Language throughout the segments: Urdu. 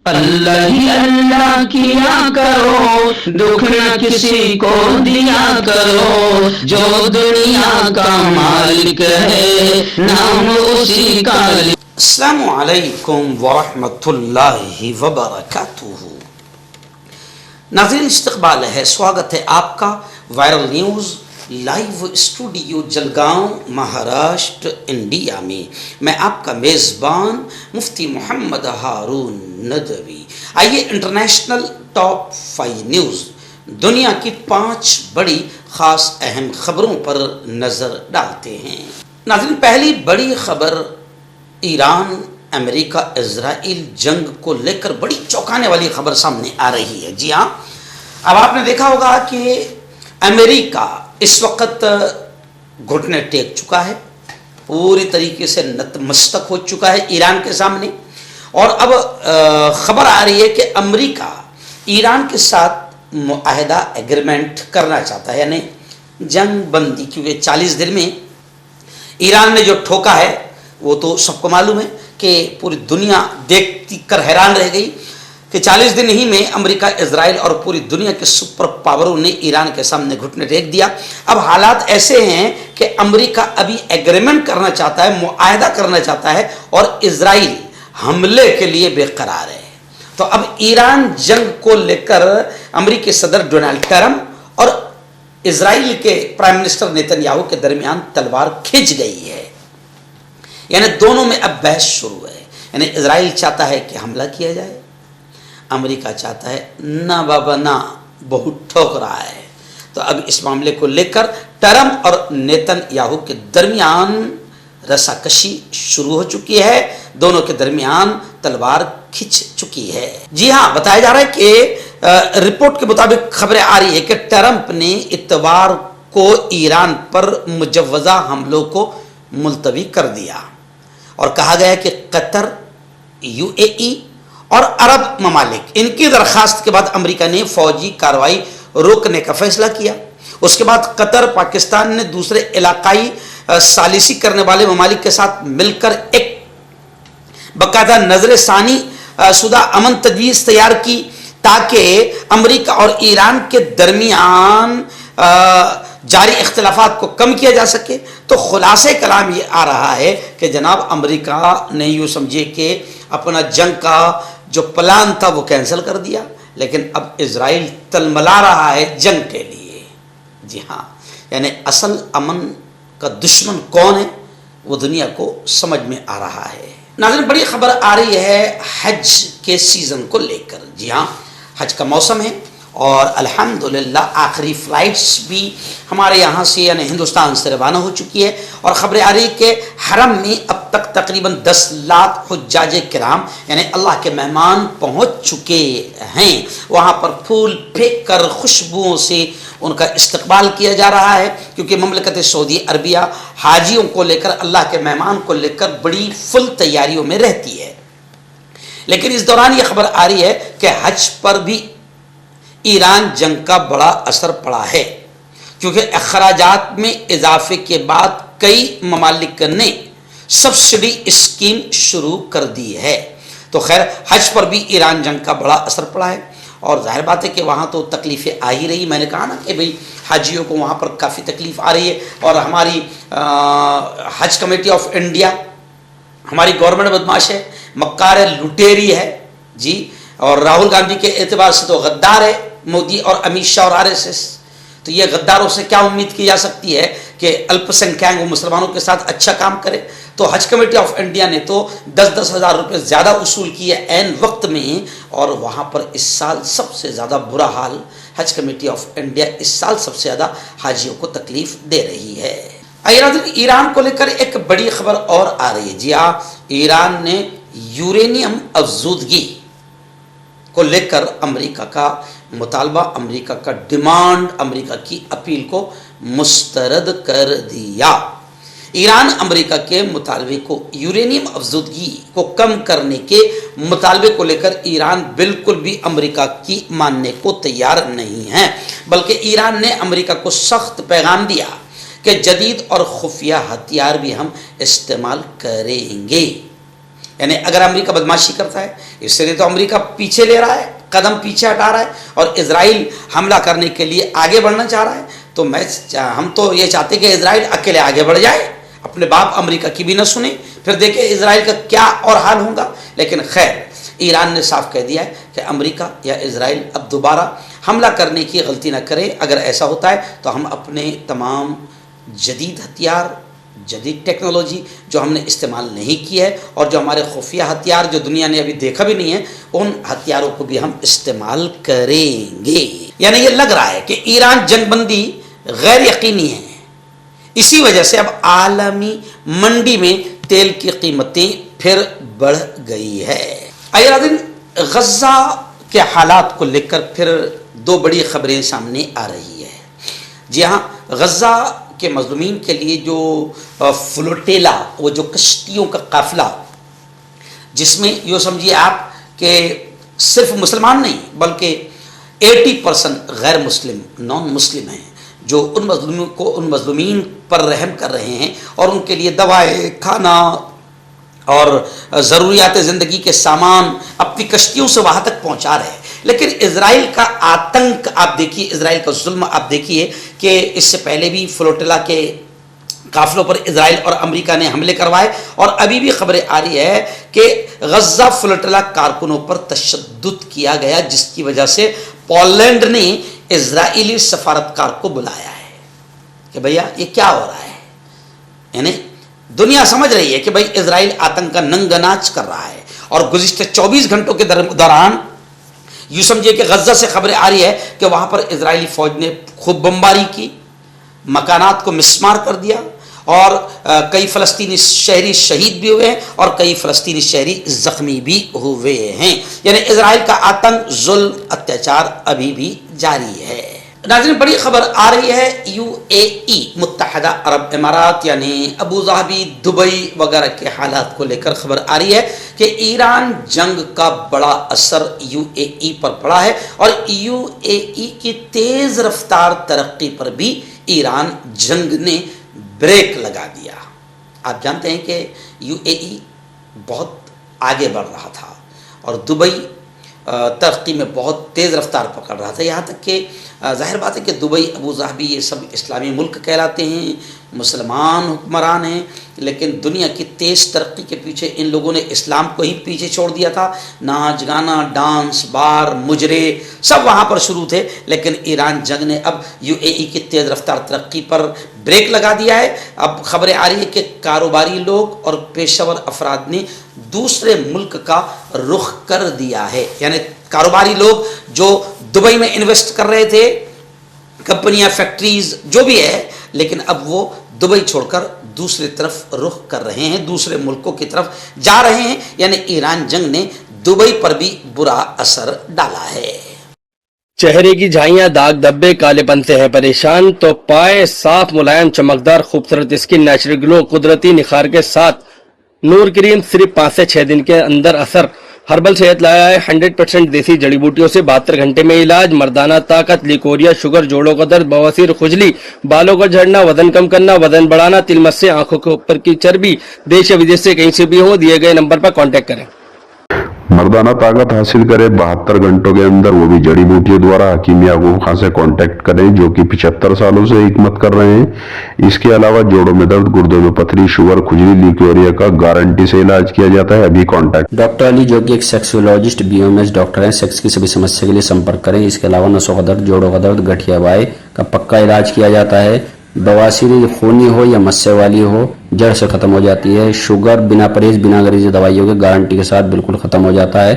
اللہ ہی اللہ کیا کرو، دکھ نہ کسی کو دیا کرو، جو دنیا کا مالک ہے نام اسی کا السلام علیکم ورحمۃ اللہ وبرکاتہ۔ ناظرین استقبال ہے، سواگت ہے آپ کا viral news live studio Jalgaon Maharashtra India میں۔ میں آپ کا میزبان مفتی محمد ہارون ندوی۔ آئیے انٹرنیشنل ٹاپ 5 نیوز، دنیا کی 5 بڑی خاص اہم خبروں پر نظر ڈالتے ہیں۔ ناظرین پہلی بڑی خبر ایران امریکہ اسرائیل جنگ کو لے کر بڑی چونکانے والی خبر سامنے آ رہی ہے۔ جی ہاں، اب آپ نے دیکھا ہوگا کہ امریکہ اس وقت گھٹنے ٹیک چکا ہے، پوری طریقے سے نتمستک ہو چکا ہے ایران کے سامنے، اور اب خبر آ رہی ہے کہ امریکہ ایران کے ساتھ معاہدہ ایگریمنٹ کرنا چاہتا ہے، یعنی جنگ بندی، کیونکہ 40 دن میں ایران نے جو ٹھوکا ہے وہ تو سب کو معلوم ہے کہ پوری دنیا دیکھ کر حیران رہ گئی کہ 40 دن ہی میں امریکہ اسرائیل اور پوری دنیا کے سپر پاوروں نے ایران کے سامنے گھٹنے ٹیک دیا۔ اب حالات ایسے ہیں کہ امریکہ ابھی ایگریمنٹ کرنا چاہتا ہے، معاہدہ کرنا چاہتا ہے، اور اسرائیل حملے کے لیے بے قرار ہے۔ تو اب ایران جنگ کو لے کر امریکی صدر ڈونلڈ ٹرمپ اور اسرائیل کے پرائم منسٹر نیتن یاہو کے درمیان تلوار کھنچ گئی ہے، یعنی دونوں میں اب بحث شروع ہے۔ یعنی اسرائیل چاہتا ہے کہ حملہ کیا جائے، امریکہ چاہتا ہے نہ بابا نہ، بہت ٹھوک رہا ہے۔ تو اب اس معاملے کو لے کر ٹرمپ اور نیتن یاہو کے درمیان رساکشی شروع ہو چکی ہے، دونوں کے درمیان تلوار کھنچ چکی ہے۔ جی ہاں، بتایا جا رہا ہے کہ رپورٹ کے مطابق خبریں آ رہی ہے کہ ٹرمپ نے اتوار کو ایران پر مجوزہ حملوں کو ملتوی کر دیا، اور کہا گیا کہ قطر، یو اے ای اور عرب ممالک، ان کی درخواست کے بعد امریکہ نے فوجی کارروائی روکنے کا فیصلہ کیا۔ اس کے بعد قطر، پاکستان نے دوسرے علاقائی ثالثی کرنے والے ممالک کے ساتھ مل کر ایک باقاعدہ نظر ثانی شدہ امن تجویز تیار کی تاکہ امریکہ اور ایران کے درمیان جاری اختلافات کو کم کیا جا سکے۔ تو خلاصے کلام یہ آ رہا ہے کہ جناب امریکہ نے یوں سمجھے کہ اپنا جنگ کا جو پلان تھا وہ کینسل کر دیا، لیکن اب اسرائیل تلملا رہا ہے جنگ کے لیے۔ جی ہاں، یعنی اصل امن کا دشمن کون ہے وہ دنیا کو سمجھ میں آ رہا ہے۔ ناظرین بڑی خبر آ رہی ہے حج کے سیزن کو لے کر۔ جی ہاں، حج کا موسم ہے، اور الحمدللہ آخری فلائٹس بھی ہمارے یہاں سے یعنی ہندوستان سے روانہ ہو چکی ہے، اور خبریں آ رہی کہ حرم میں اب تک تقریباً 10 لاکھ حجاج کرام یعنی اللہ کے مہمان پہنچ چکے ہیں۔ وہاں پر پھول پھینک کر خوشبوؤں سے ان کا استقبال کیا جا رہا ہے، کیونکہ مملکت سعودی عربیہ حاجیوں کو لے کر، اللہ کے مہمان کو لے کر بڑی فل تیاریوں میں رہتی ہے۔ لیکن اس دوران یہ خبر آ رہی ہے کہ حج پر بھی ایران جنگ کا بڑا اثر پڑا ہے، کیونکہ اخراجات میں اضافے کے بعد کئی ممالک نے سبسڈی اسکیم شروع کر دی ہے۔ تو خیر، حج پر بھی ایران جنگ کا بڑا اثر پڑا ہے، اور ظاہر بات ہے کہ وہاں تو تکلیفیں آ ہی رہی۔ میں نے کہا نا کہ بھئی حاجیوں کو وہاں پر کافی تکلیف آ رہی ہے، اور ہماری حج کمیٹی آف انڈیا، ہماری گورنمنٹ بدماش ہے، مکار ہے، لٹیری ہے جی، اور راہل گاندھی کے اعتبار سے تو غدار ہے مودی اور امیت شاہ اور RSS۔ تو یہ غداروں سے کیا امید کی جا سکتی ہے کہ الپ سنکھیانک وہ مسلمانوں کے ساتھ اچھا کام کرے؟ تو حج کمیٹی آف انڈیا نے تو 10-10 ہزار روپے زیادہ وصول کیے عین وقت میں، اور وہاں پر اس سال سب سے زیادہ برا حال، حج کمیٹی آف انڈیا اس سال سب سے زیادہ حاجیوں کو تکلیف دے رہی ہے۔ ایران کو لے کر ایک بڑی خبر اور آ رہی ہے۔ جی ہاں، ایران نے یورینیم افزودگی کو لے کر امریکہ کا مطالبہ، امریکہ کا ڈیمانڈ، امریکہ کی اپیل کو مسترد کر دیا۔ ایران امریکہ کے مطالبے کو، یورینیم افزودگی کو کم کرنے کے مطالبے کو لے کر ایران بالکل بھی امریکہ کی ماننے کو تیار نہیں ہے، بلکہ ایران نے امریکہ کو سخت پیغام دیا کہ جدید اور خفیہ ہتھیار بھی ہم استعمال کریں گے۔ یعنی اگر امریکہ بدماشی کرتا ہے اس سے تو امریکہ پیچھے لے رہا ہے, قدم پیچھے ہٹا رہا ہے, اور اسرائیل حملہ کرنے کے لیے آگے بڑھنا چاہ رہا ہے, تو ہم تو یہ چاہتے کہ اسرائیل اکیلے آگے بڑھ جائے, اپنے باپ امریکہ کی بھی نہ سنیں, پھر دیکھیں اسرائیل کا کیا اور حال ہوگا. لیکن خیر, ایران نے صاف کہہ دیا ہے کہ امریکہ یا اسرائیل اب دوبارہ حملہ کرنے کی غلطی نہ کرے. اگر ایسا ہوتا ہے تو ہم اپنے تمام جدید ہتھیار, جدید ٹیکنالوجی جو ہم نے استعمال نہیں کی ہے, اور جو ہمارے خفیہ ہتھیار جو دنیا نے ابھی دیکھا بھی نہیں ہے, ان ہتھیاروں کو بھی ہم استعمال کریں گے. یعنی یہ لگ رہا ہے کہ ایران جنگ بندی غیر یقینی ہے. اسی وجہ سے اب عالمی منڈی میں تیل کی قیمتیں پھر بڑھ گئی ہے. آئیے ناظرین, غزہ کے حالات کو لے کر پھر دو بڑی خبریں سامنے آ رہی ہے. جی ہاں, غزہ کے مظلومین کے لیے جو فلوٹیلا, وہ جو کشتیوں کا قافلہ, جس میں یوں سمجھیے آپ کہ صرف مسلمان نہیں بلکہ 80% غیر مسلم, نان مسلم ہیں, جو ان مظلومین پر رحم کر رہے ہیں اور ان کے لیے دوائیں, کھانا اور ضروریات زندگی کے سامان اپنی کشتیوں سے وہاں تک پہنچا رہے ہیں. لیکن اسرائیل کا آتنک آپ دیکھیے, اسرائیل کا ظلم آپ دیکھیے کہ اس سے پہلے بھی فلوٹیلا کے قافلوں پر اسرائیل اور امریکہ نے حملے کروائے, اور ابھی بھی خبریں آ رہی ہے کہ غزہ فلوٹیلا کارکنوں پر تشدد کیا گیا, جس کی وجہ سے پولینڈ نے اسرائیلی سفارتکار کو بلایا ہے کہ بھیا یہ کیا ہو رہا ہے. یعنی دنیا سمجھ رہی ہے کہ بھائی اسرائیل آتنک کا ننگ ناچ کر رہا ہے. اور گزشتہ 24 گھنٹوں کے دوران یوں سمجھیے کہ غزہ سے خبریں آ رہی ہے کہ وہاں پر اسرائیلی فوج نے خوب بمباری کی, مکانات کو مسمار کر دیا, اور کئی فلسطینی شہری شہید بھی ہوئے ہیں اور کئی فلسطینی شہری زخمی بھی ہوئے ہیں. یعنی اسرائیل کا آتنک, ظلم, اتیاچار ابھی بھی جاری ہے. ناظرین, بڑی خبر آ رہی ہے UAE, متحدہ عرب امارات, یعنی ابو ظہبی, دبئی وغیرہ کے حالات کو لے کر خبر آ رہی ہے کہ ایران جنگ کا بڑا اثر UAE پر پڑا ہے, اور UAE کی تیز رفتار ترقی پر بھی ایران جنگ نے بریک لگا دیا. آپ جانتے ہیں کہ UAE بہت آگے بڑھ رہا تھا اور دبئی ترقی میں بہت تیز رفتار پکڑ رہا تھا, یہاں تک کہ ظاہر بات ہے کہ دبئی, ابو ظہبی, یہ سب اسلامی ملک کہلاتے ہیں, مسلمان حکمران ہیں, لیکن دنیا کی تیز ترقی کے پیچھے ان لوگوں نے اسلام کو ہی پیچھے چھوڑ دیا تھا. ناچ گانا, ڈانس, بار, مجرے سب وہاں پر شروع تھے. لیکن ایران جنگ نے اب UAE کی تیز رفتار ترقی پر بریک لگا دیا ہے. اب خبریں آ رہی ہے کہ کاروباری لوگ اور پیشہ ور افراد نے دوسرے ملک کا رخ کر دیا ہے. یعنی کاروباری لوگ جو دبئی میں انویسٹ کر رہے تھے, کمپنیاں, فیکٹریز جو بھی ہے, لیکن اب وہ دبئی چھوڑ کر دوسری طرف رخ کر رہے ہیں, دوسرے ملکوں کی طرف جا رہے ہیں. یعنی ایران جنگ نے دبئی پر بھی برا اثر ڈالا ہے. چہرے کی جھائیاں, داغ دھبے, کالے پن سے ہے پریشان تو پائے صاف, ملائم, چمکدار, خوبصورت اسکن, نیچرل گلو, قدرتی نکھار کے ساتھ نور کریم صرف 5 سے 6 دن کے اندر اثر. ہربل صحت لایا ہے 100% دیسی جڑی بوٹیوں سے 72 گھنٹے میں علاج. مردانہ طاقت, لیکوریا, شوگر, جوڑوں کا درد, بواسیر, خجلی, بالوں کا جھڑنا, وزن کم کرنا, وزن بڑھانا, تل مس سے آنکھوں کے اوپر کی چربی, دیش یا ودیش سے کہیں سے بھی ہو, دیے گئے نمبر پر کانٹیکٹ کریں. مردانہ طاقت حاصل کرے 72 گھنٹوں کے اندر, وہ بھی جڑی بوٹیوں دوارا. حکیم یعقوب خان سے کانٹیکٹ کریں جو کہ 75 سالوں سے حکمت کر رہے ہیں. اس کے علاوہ جوڑوں میں درد, گردوں میں پتھری, شوگر, کھجلی, لیکوریا کا گارنٹی سے علاج کیا جاتا ہے. ابھی کانٹیکٹ. ڈاکٹر علی جو کہ ایک سیکسولوجسٹ BOMS ڈاکٹر ہیں, سیکس کی سبھی سمسیا کے لیے سمپرک کریں. اس کے علاوہ نسوں کا درد, جوڑوں کا درد, گٹھیا وائے کا پکا علاج کیا جاتا ہے. بواسیر خونی ہو یا مسے والی ہو, جڑ سے ختم ہو جاتی ہے. شوگر بنا پرہیز, بنا غریزی دوائیوں کے گارنٹی کے ساتھ بالکل ختم ہو جاتا ہے.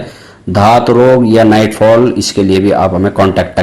دھات روگ یا نائٹ فال, اس کے لیے بھی آپ ہمیں کانٹیکٹ